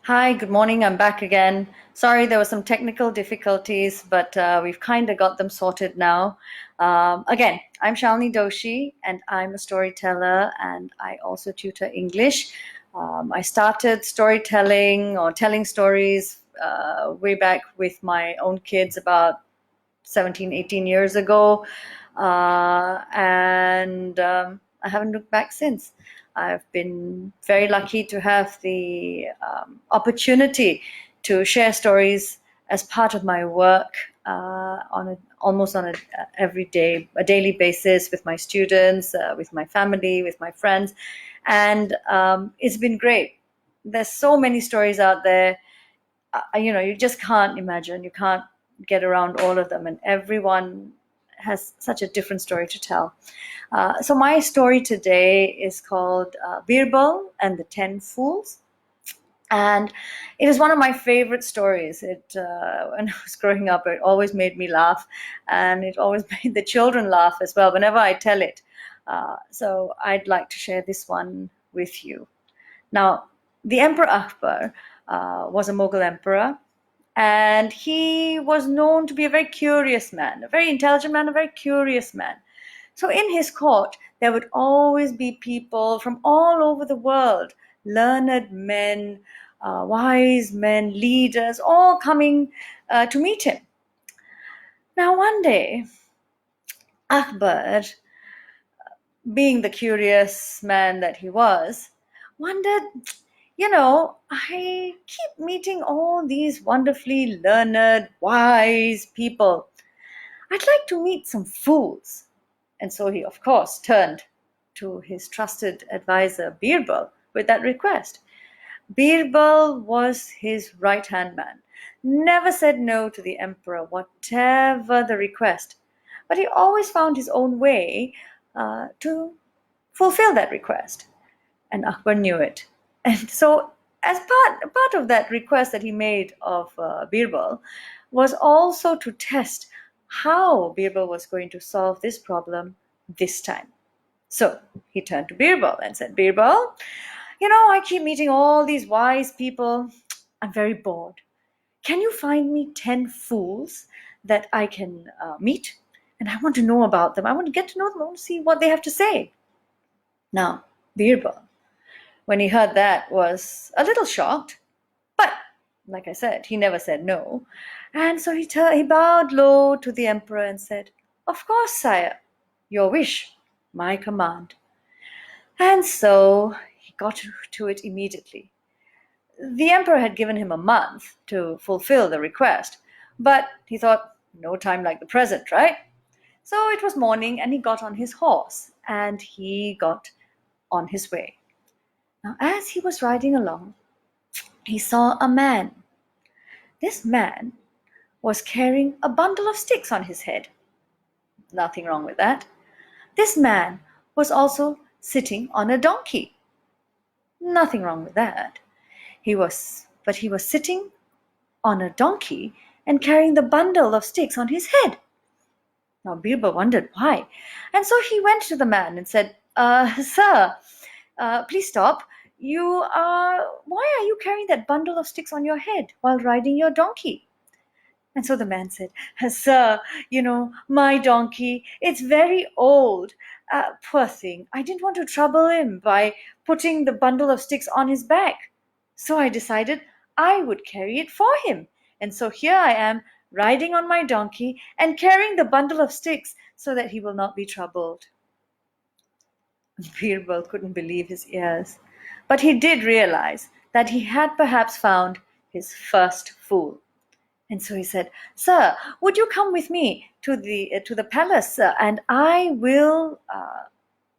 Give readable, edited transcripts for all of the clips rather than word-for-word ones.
Hi, good morning. I'm back again. Sorry, there were some technical difficulties, but we've kind of got them sorted now. Again, I'm Shalni Doshi, and I'm a storyteller, and I also tutor English. I started storytelling or telling stories way back with my own kids about 17, 18 years ago. And I haven't looked back since. I've been very lucky to have the opportunity to share stories as part of my work almost on a daily basis with my students, with my family, with my friends, and it's been great. There's so many stories out there. You just can't imagine. You can't get around all of them, and everyone has such a different story to tell. So my story today is called Birbal and the 10 Fools. And it is one of my favorite stories. When I was growing up, it always made me laugh, and it always made the children laugh as well whenever I tell it. So I'd like to share this one with you. Now, the Emperor Akbar was a Mughal emperor, and he was known to be a very curious man, a very intelligent man, a very curious man. So in his court, there would always be people from all over the world, learned men, wise men, leaders, all coming to meet him. Now, one day, Akbar, being the curious man that he was, wondered, I keep meeting all these wonderfully learned, wise people. I'd like to meet some fools. And so he, of course, turned to his trusted advisor, Birbal, with that request. Birbal was his right-hand man, never said no to the emperor, whatever the request. But he always found his own way to fulfill that request. And Akbar knew it. And so, as part of that request that he made of Birbal, was also to test how Birbal was going to solve this problem this time. So he turned to Birbal and said, Birbal, I keep meeting all these wise people. I'm very bored. Can you find me 10 fools that I can meet? And I want to know about them. I want to get to know them. I want to see what they have to say. Now, Birbal, when he heard that, was a little shocked, but like I said, he never said no. And so he bowed low to the emperor and said, Of course, sire, your wish, my command. And so he got to it immediately. The emperor had given him a month to fulfill the request, but he thought, no time like the present, right? So it was morning, and he got on his horse, and he got on his way. Now, as he was riding along, he saw a man. This man was carrying a bundle of sticks on his head. Nothing wrong with that. This man was also sitting on a donkey. Nothing wrong with that. But he was sitting on a donkey and carrying the bundle of sticks on his head. Now Birbal wondered why, and so he went to the man and said, Sir, please stop. Why are you carrying that bundle of sticks on your head while riding your donkey? And so the man said, Sir, my donkey, it's very old. Poor thing, I didn't want to trouble him by putting the bundle of sticks on his back. So I decided I would carry it for him. And so here I am, riding on my donkey and carrying the bundle of sticks so that he will not be troubled. Birbal couldn't believe his ears, but he did realize that he had perhaps found his first fool. And so he said, Sir, would you come with me to the palace, and I will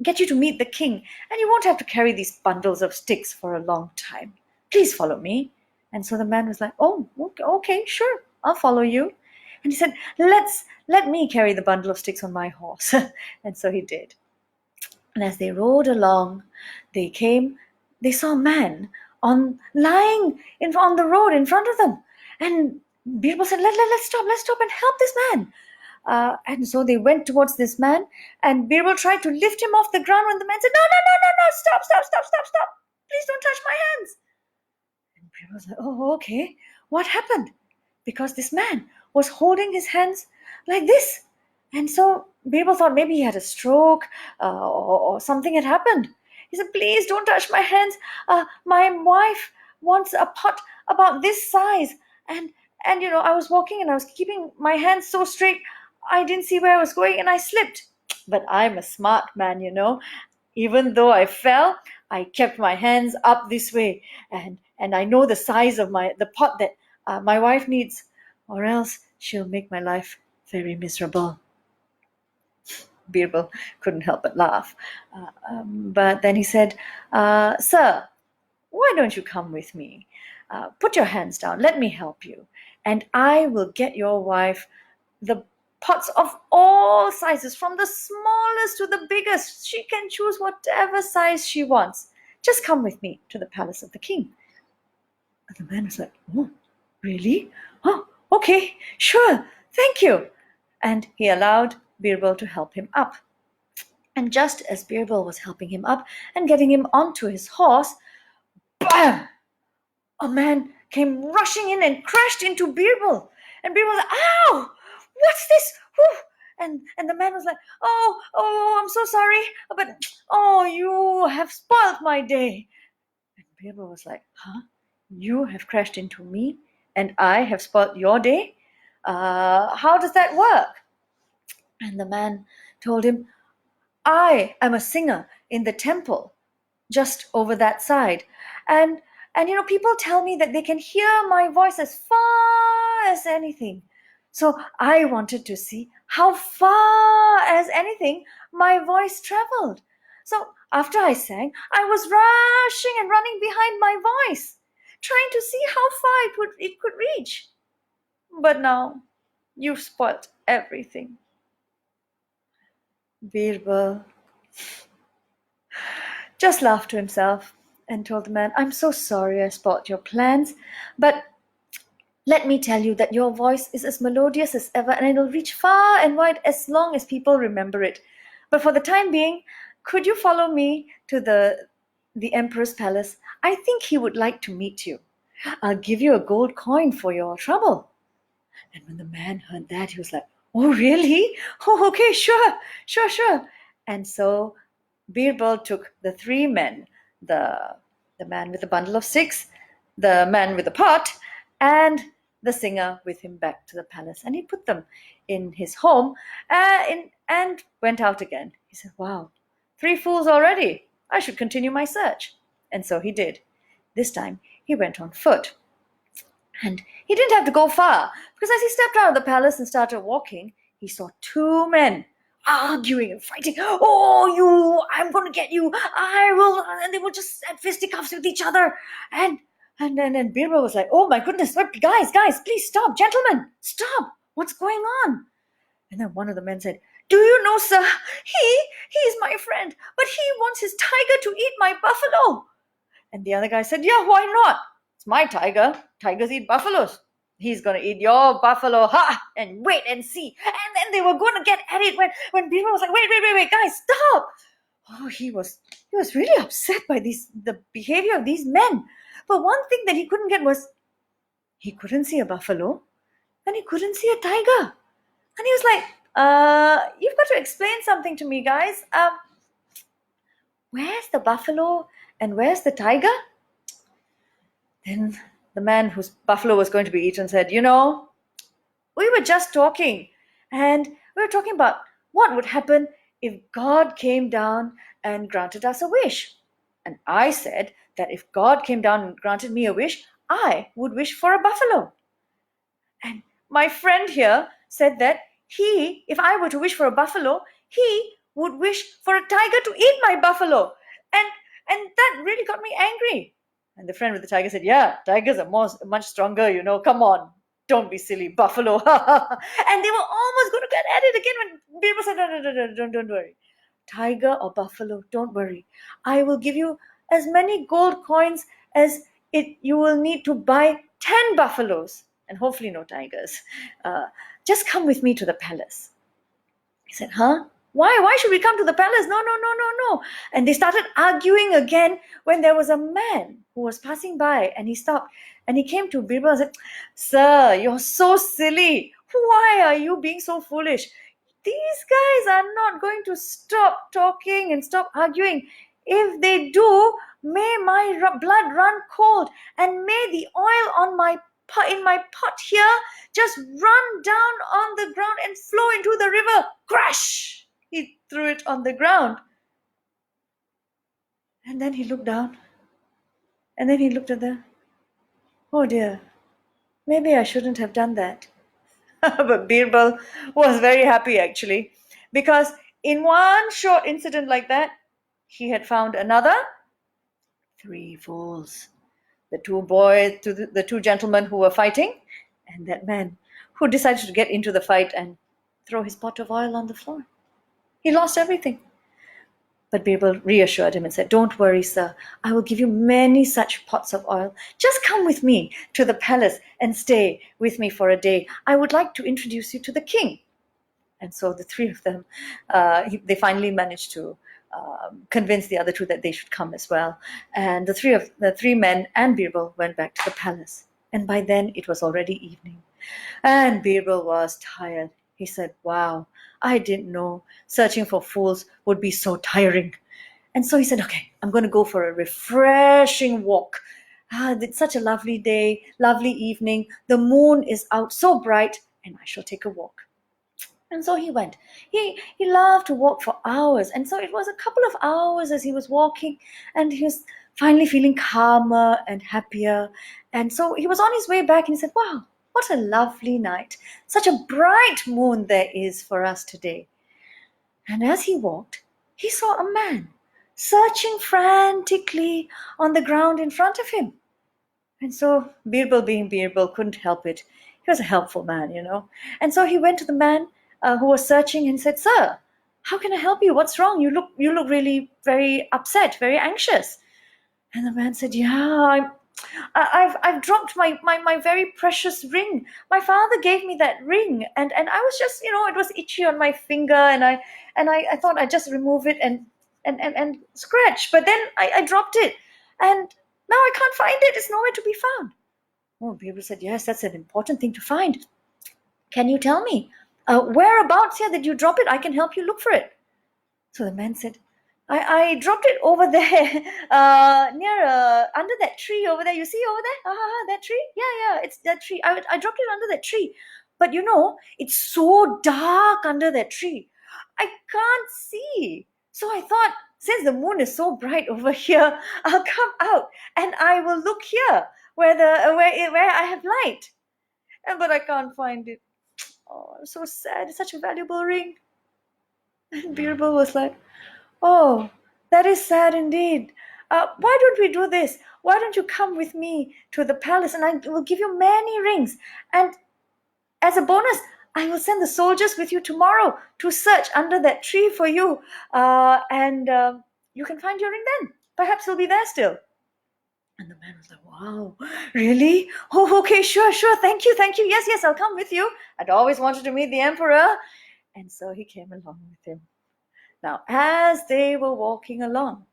get you to meet the king, and you won't have to carry these bundles of sticks for a long time. Please follow me. And so the man was like, Oh, okay, sure, I'll follow you. And he said, let me carry the bundle of sticks on my horse. And so he did. And as they rode along, they saw a man lying on the road in front of them. And Birbal said, let's stop and help this man. And so they went towards this man, and Birbal tried to lift him off the ground when the man said, No, stop, please don't touch my hands. And was like, oh, okay. What happened? Because this man was holding his hands like this. And so Birbal thought maybe he had a stroke, or something had happened. He said, please don't touch my hands. My wife wants a pot about this size. And I was walking and I was keeping my hands so straight. I didn't see where I was going and I slipped. But I'm a smart man. Even though I fell, I kept my hands up this way, and I know the size of the pot that my wife needs, or else she'll make my life very miserable. Birbal couldn't help but laugh, but then he said, "Sir, why don't you come with me? Put your hands down. Let me help you, and I will get your wife the pots of all sizes, from the smallest to the biggest. She can choose whatever size she wants. Just come with me to the palace of the king." And the man was like, oh, really? Oh, okay, sure, thank you. And he allowed Birbal to help him up. And just as Birbal was helping him up and getting him onto his horse, bam! A man came rushing in and crashed into Birbal. And Birbal was like, ow! What's this? Whew! And the man was like, oh, I'm so sorry, but you have spoiled my day. And Birbal was like, huh? You have crashed into me and I have spoiled your day? How does that work? And the man told him, I am a singer in the temple just over that side. And people tell me that they can hear my voice as far as anything. So I wanted to see how far as anything my voice traveled. So after I sang, I was rushing and running behind my voice, trying to see how far it could reach. But now you've spoilt everything. Birbal just laughed to himself and told the man, I'm so sorry I spoilt your plans, but let me tell you that your voice is as melodious as ever, and it'll reach far and wide as long as people remember it. But for the time being, could you follow me to the emperor's palace? I think he would like to meet you. I'll give you a gold coin for your trouble. And when the man heard that, he was like, oh, really? Oh, okay, sure. And so Birbal took the three men, the man with the bundle of sticks, the man with the pot, and the singer with him back to the palace. And he put them in his home and went out again. He said, wow, 3 fools already. I should continue my search. And so he did. This time he went on foot. And he didn't have to go far, because as he stepped out of the palace and started walking, he saw 2 men arguing and fighting. Oh, I'm going to get you. I will. And they were just at fisticuffs with each other. And then Birbal was like, oh my goodness, guys, please stop. Gentlemen, stop. What's going on? And then one of the men said, do you know, sir, he is my friend, but he wants his tiger to eat my buffalo. And the other guy said, yeah, why not? It's my tiger. Tigers eat buffaloes. He's going to eat your buffalo. Ha! And wait and see. And then they were going to get at it when Birbal was like, wait, guys, stop. Oh, he was really upset by the behavior of these men. But one thing that he couldn't get was, he couldn't see a buffalo and he couldn't see a tiger. And he was like, you've got to explain something to me, guys. Where's the buffalo and where's the tiger? Then the man whose buffalo was going to be eaten said, we were just talking, and we were talking about what would happen if God came down and granted us a wish. And I said that if God came down and granted me a wish, I would wish for a buffalo. And my friend here said that if I were to wish for a buffalo, he would wish for a tiger to eat my buffalo. And that really got me angry. And the friend with the tiger said, yeah, tigers are much stronger, come on, don't be silly, buffalo. And they were almost going to get at it again when Birbal said, no, don't worry. Tiger or buffalo, don't worry. I will give you as many gold coins as you will need to buy 10 buffaloes, and hopefully no tigers. Just come with me to the palace. He said, huh? Why should we come to the palace? No, no, no, no, no. And they started arguing again when there was a man who was passing by, and he stopped and he came to Birbal and said, Sir, you're so silly. Why are you being so foolish? These guys are not going to stop talking and stop arguing. If they do, may my blood run cold, and may the oil on my in my pot here just run down on the ground and flow into the river. Crash! He threw it on the ground. And then he looked down. And then he looked at the, oh dear, maybe I shouldn't have done that. But Birbal was very happy actually, because in one short incident like that, he had found another 3 fools. The two boys, the two gentlemen who were fighting, and that man who decided to get into the fight and throw his pot of oil on the floor. He lost everything. But Birbal reassured him and said, Don't worry, sir. I will give you many such pots of oil. Just come with me to the palace and stay with me for a day. I would like to introduce you to the king. And so the three of them, they finally managed to convince the other two that they should come as well. And the three men and Birbal went back to the palace. And by then it was already evening. And Birbal was tired. He said, Wow, I didn't know searching for fools would be so tiring. And so he said, Okay, I'm going to go for a refreshing walk. It's such a lovely day, lovely evening. The moon is out so bright, and I shall take a walk. And so he went. He loved to walk for hours. And so it was a couple of hours as he was walking, and he was finally feeling calmer and happier. And so he was on his way back, and he said, Wow, what a lovely night. Such a bright moon there is for us today. And as he walked, he saw a man searching frantically on the ground in front of him. And so Birbal, being Birbal, couldn't help it. He was a helpful man, you know. And so he went to the man who was searching and said, Sir, how can I help you? What's wrong? You look really very upset, very anxious. And the man said, Yeah, I've dropped my very precious ring. My father gave me that ring, and I was just, it was itchy on my finger, and I thought I'd just remove it and scratch, but then I dropped it, and now I can't find it. It's nowhere to be found. Oh, Birbal said, Yes, that's an important thing to find. Can you tell me whereabouts here did you drop it? I can help you look for it. So the man said, I dropped it over there, near under that tree over there. You see over there? That tree? Yeah, it's that tree. I dropped it under that tree. But it's so dark under that tree. I can't see. So I thought, since the moon is so bright over here, I'll come out and I will look here where I have light. But I can't find it. Oh, I'm so sad. It's such a valuable ring. And Birbal was like, Oh, that is sad indeed. Why don't we do this? Why don't you come with me to the palace, and I will give you many rings. And as a bonus, I will send the soldiers with you tomorrow to search under that tree for you. And you can find your ring then. Perhaps he'll be there still. And the man was like, Wow, really? Oh, okay, sure. Thank you. Yes, I'll come with you. I'd always wanted to meet the emperor. And so he came along with him. Now, as they were walking along,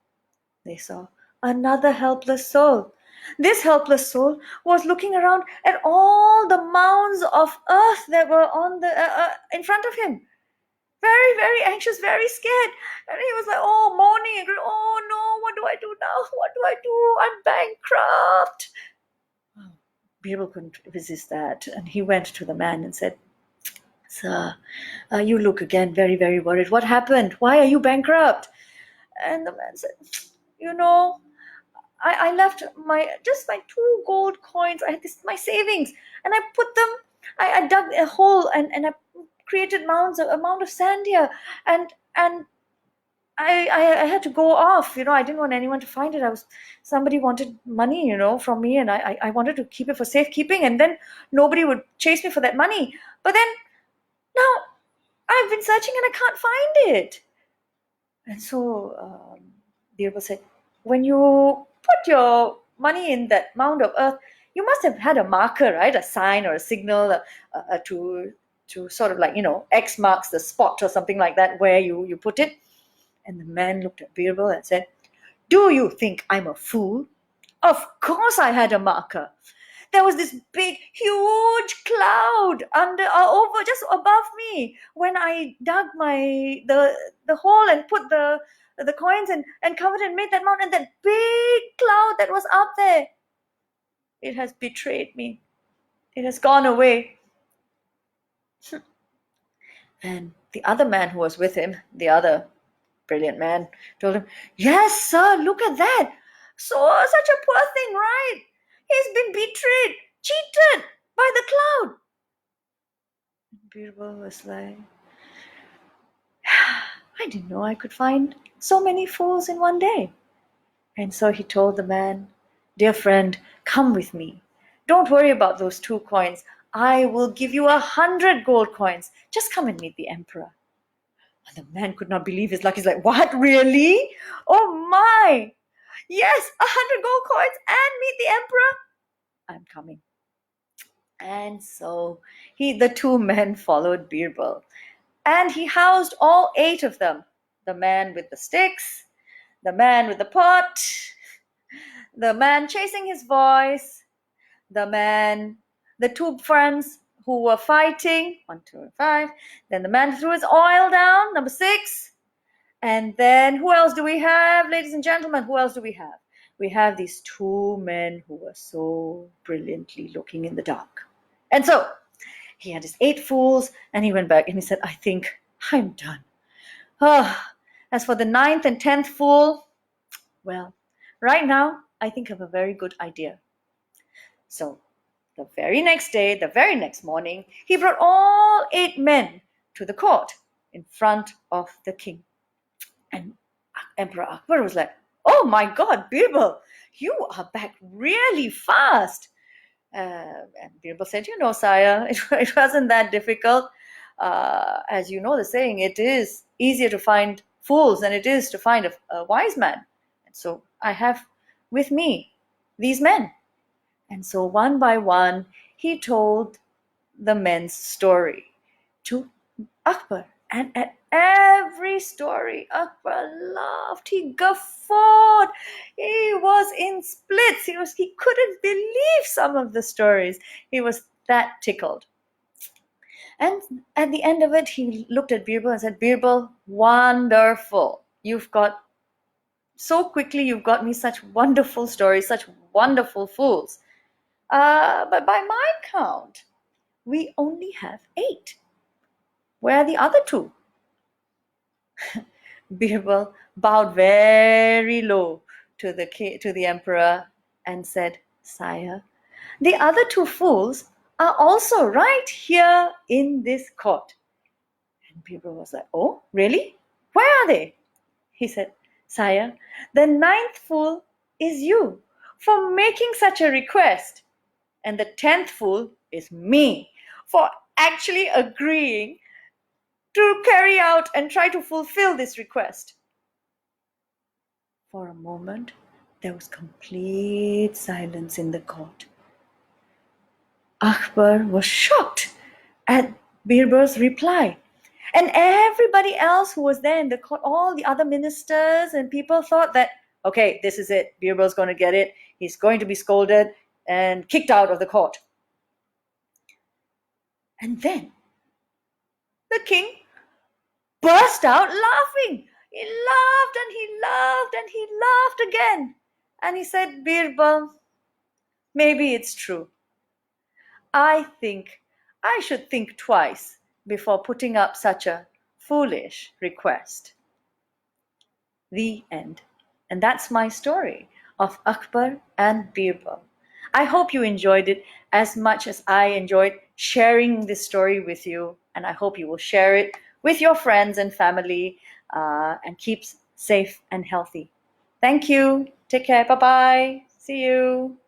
they saw another helpless soul. This helpless soul was looking around at all the mounds of earth that were on the in front of him. Very, very anxious, very scared. And he was like, moaning. Oh no, what do I do now? What do I do? I'm bankrupt. Oh, Birbal couldn't resist that. And he went to the man and said, Sir, you look again very, very worried. What happened? Why are you bankrupt? And the man said, I left my 2 gold coins. I had my savings, and I put them. I dug a hole and I created a mound of sand here, and I had to go off. I didn't want anyone to find it. Somebody wanted money, from me, and I wanted to keep it for safekeeping, and then nobody would chase me for that money. But then now I've been searching and I can't find it. And so Birbal said, when you put your money in that mound of earth, you must have had a marker, right? A sign or a signal to to sort of like, X marks the spot or something like that where you put it. And the man looked at Birbal and said, "Do you think I'm a fool? Of course I had a marker. There was this big, huge cloud over just above me when I dug the hole and put the coins and covered and made that mountain. That big cloud that was up there, it has betrayed me. It has gone away." And the other man who was with him, the other brilliant man, told him, "Yes, sir, look at that. So such a poor thing, right? He's been betrayed, cheated by the cloud." Birbal was like, "I didn't know I could find so many fools in one day." And so he told the man, "Dear friend, come with me. Don't worry about those 2 coins. I will give you 100 gold coins. Just come and meet the emperor." And the man could not believe his luck. He's like, "What, really? Oh my! Yes, 100 gold coins and meet the emperor? I'm coming." And so the 2 men followed Birbal, and he housed all 8 of them. The man with the sticks, the man with the pot, the man chasing his voice, the 2 friends who were fighting, 1, 2, and 5. Then the man who threw his oil down, number 6. And then who else do we have, ladies and gentlemen? Who else do we have? We have these 2 men who were so brilliantly looking in the dark. And so he had his 8 fools, and he went back and he said, "I think I'm done. As for the 9th and 10th fool, well, right now I think of a very good idea." So the very next day, the very next morning, he brought all 8 men to the court in front of the king. And Emperor Akbar was like, "Oh my God, Birbal, you are back really fast." And Birbal said, "Sire, it wasn't that difficult. As you know the saying, it is easier to find fools than it is to find a wise man. And so I have with me these men." And so one by one, he told the men's story to Akbar. And at every story, Akbar laughed. He guffawed. He was in splits. He couldn't believe some of the stories. He was that tickled. And at the end of it, he looked at Birbal and said, "Birbal, wonderful. You've got me such wonderful stories, such wonderful fools. But by my count, we only have 8. Where are the other 2? Birbal bowed very low to the emperor and said, "Sire, the other 2 fools are also right here in this court." And Birbal was like, "Oh, really? Where are they?" He said, "Sire, the 9th fool is you for making such a request. And the 10th fool is me for actually agreeing to carry out and try to fulfill this request." For a moment, there was complete silence in the court. Akbar was shocked at Birbal's reply. And everybody else who was there in the court, all the other ministers and people, thought that, okay, this is it. Birbal's going to get it. He's going to be scolded and kicked out of the court. And then the king burst out laughing. He laughed and he laughed and he laughed again. And he said, "Birbal, maybe it's true. I think I should think twice before putting up such a foolish request." The end. And that's my story of Akbar and Birbal. I hope you enjoyed it as much as I enjoyed sharing this story with you. And I hope you will share it with your friends and family and keep safe and healthy. Thank you. Take care. Bye-bye. See you.